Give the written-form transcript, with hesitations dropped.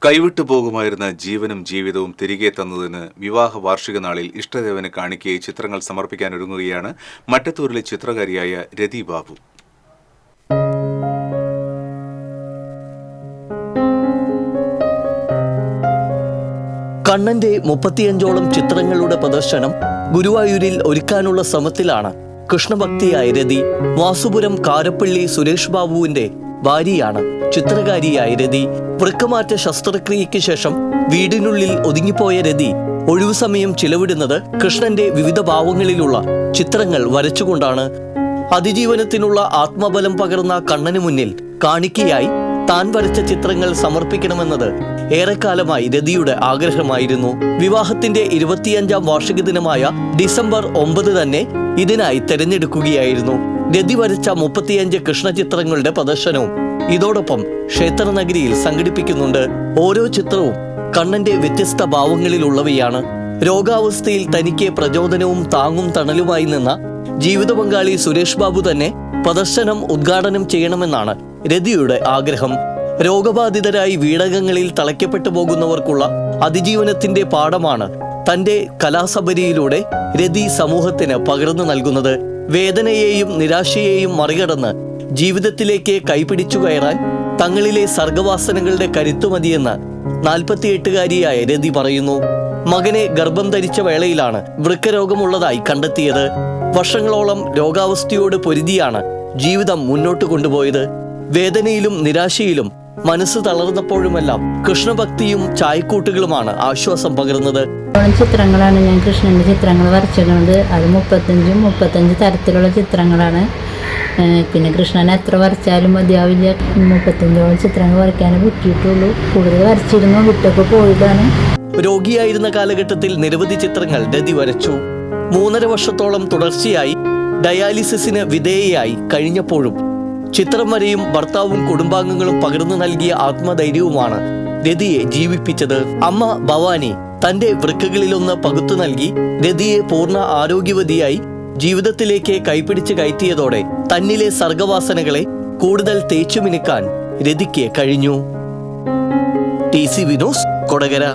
കൈവിട്ടു പോകുമായിരുന്ന ജീവനും ജീവിതവും തിരികെ തന്നതിന് വിവാഹ വാർഷിക നാളിൽ ഇഷ്ടദേവന് കാണിക്കയായി ചിത്രങ്ങൾ സമർപ്പിക്കാനൊരുങ്ങുകയാണ് മട്ടത്തൂരിലെ ചിത്രകാരിയായ രതി ബാബു. കണ്ണന്റെ 35ഓളം ചിത്രങ്ങളുടെ പ്രദർശനം ഗുരുവായൂരിൽ ഒരുക്കാനുള്ള ശ്രമത്തിലാണ് കൃഷ്ണഭക്തിയായ രതി. വാസുപുരം കാരപ്പള്ളി സുരേഷ് ബാബുവിന്റെ ഭാര്യയാണ് ചിത്രകാരിയായ രതി. വൃക്കമാറ്റ ശസ്ത്രക്രിയയ്ക്ക് ശേഷം വീടിനുള്ളിൽ ഒതുങ്ങിപ്പോയ രതി ഒഴിവു സമയം ചിലവിടുന്നത് കൃഷ്ണന്റെ വിവിധ ഭാവങ്ങളിലുള്ള ചിത്രങ്ങൾ വരച്ചുകൊണ്ടാണ്. അതിജീവനത്തിനുള്ള ആത്മബലം പകർന്ന കണ്ണന് മുന്നിൽ കാണിക്കയായി താൻ വരച്ച ചിത്രങ്ങൾ സമർപ്പിക്കണമെന്നത് ഏറെക്കാലമായി രതിയുടെ ആഗ്രഹമായിരുന്നു. വിവാഹത്തിന്റെ 25ാം വാർഷിക ദിനമായ ഡിസംബർ 9 തന്നെ ഇതിനായി തെരഞ്ഞെടുക്കുകയായിരുന്നു. രതി വരച്ച 35 കൃഷ്ണചിത്രങ്ങളുടെ പ്രദർശനവും ഇതോടൊപ്പം ക്ഷേത്രനഗരിയിൽ സംഘടിപ്പിക്കുന്നുണ്ട്. ഓരോ ചിത്രവും കണ്ണന്റെ വ്യത്യസ്ത ഭാവങ്ങളിലുള്ളവയാണ്. രോഗാവസ്ഥയിൽ തനിക്ക് പ്രചോദനവും താങ്ങും തണലുമായി നിന്ന ജീവിത പങ്കാളി സുരേഷ് ബാബു തന്നെ പ്രദർശനം ഉദ്ഘാടനം ചെയ്യണമെന്നാണ് രതിയുടെ ആഗ്രഹം. രോഗബാധിതരായി വീടകങ്ങളിൽ തളയ്ക്കപ്പെട്ടു പോകുന്നവർക്കുള്ള അതിജീവനത്തിന്റെ പാഠമാണ് തന്റെ കലാസബരിയിലൂടെ രതി സമൂഹത്തിന് പകർന്നു നൽകുന്നത്. വേദനയെയും നിരാശയെയും മറികടന്ന് ജീവിതത്തിലേക്ക് കൈപിടിച്ചു കയറാൻ തങ്ങളിലെ സർഗവാസനകളുടെ കരുത്തുമതിയെന്ന് 48-കാരിയായ രതി പറയുന്നു. മകനെ ഗർഭം ധരിച്ച വേളയിലാണ് വൃക്കരോഗമുള്ളതായി കണ്ടെത്തിയത്. വർഷങ്ങളോളം രോഗാവസ്ഥയോട് പൊരുതിയാണ് ജീവിതം മുന്നോട്ട് കൊണ്ടുപോയത്. വേദനയിലും നിരാശയിലും മനസ്സ് തളർന്നപ്പോഴുമെല്ലാം കൃഷ്ണഭക്തിയും ചായക്കൂട്ടുകളുമാണ് ആശ്വാസം പകർന്നത്. ചിത്രങ്ങളാണ് ഞാൻ കൃഷ്ണന്റെ ചിത്രങ്ങൾ വരച്ചിരുന്നത്. അത് 35 തരത്തിലുള്ള ചിത്രങ്ങളാണ്. പിന്നെ കൃഷ്ണനെ എത്ര വരച്ചാലും മതിയാവില്ല. 35ഓളം ചിത്രങ്ങൾ വരയ്ക്കാനേ പറ്റിയിട്ടുള്ളൂ. കൂടുതൽ വരച്ചിരുന്നു, വിട്ടൊക്കെ പോയതാണ്. രോഗിയായിരുന്ന കാലഘട്ടത്തിൽ നിരവധി ചിത്രങ്ങൾ രതി വരച്ചു. 3.5 വർഷത്തോളം തുടർച്ചയായി ഡയാലിസിസിന് വിധേയയായി കഴിഞ്ഞപ്പോഴും ചിത്രം വരെയും ഭർത്താവും കുടുംബാംഗങ്ങളും പകർന്നു നൽകിയ ആത്മധൈര്യവുമാണ് രതിയെ ജീവിപ്പിച്ചത്. അമ്മ ഭവാനി തന്റെ വൃക്കകളിലൊന്ന് പകുത്തു നൽകി രതിയെ പൂർണ്ണ ആരോഗ്യവതിയായി ജീവിതത്തിലേക്ക് കൈപിടിച്ച് കയറ്റിയതോടെ തന്നിലെ സർഗവാസനകളെ കൂടുതൽ തേച്ചുമിനുക്കാൻ രതിക്ക് കഴിഞ്ഞു. TC വിനോസ്, കൊടകര.